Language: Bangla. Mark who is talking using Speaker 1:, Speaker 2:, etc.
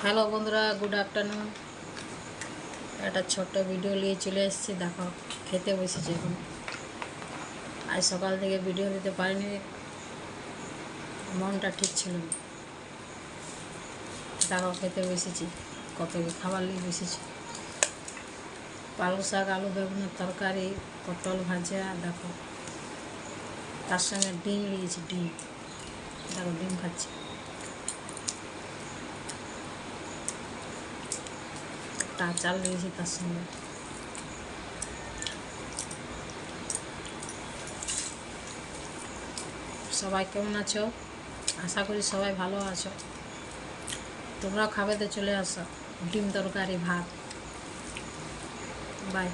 Speaker 1: হ্যালো বন্ধুরা, গুড আফটারনুন। একটা ছোট্ট ভিডিও নিয়ে চলে এসেছি। দেখো, খেতে বসেছি এখন। আজ সকাল থেকে ভিডিও দিতে পারিনি, মনটা ঠিক ছিল না। দেখো, খেতে বসেছি, কত খাবার নিয়ে বসেছি। পালং শাক, আলু বেগুনের তরকারি, পটল ভাজা। দেখো, তার সঙ্গে ডিম নিয়েছি। ডিম দেখো, ডিম খাচ্ছি। একটা আচার নিয়েছি তার সঙ্গে। সবাই কেমন আছো? আশা করি সবাই ভালো আছো। তোমরাও খাবে তো চলে আসো। ডিম তরকারি, ভাত। বাই।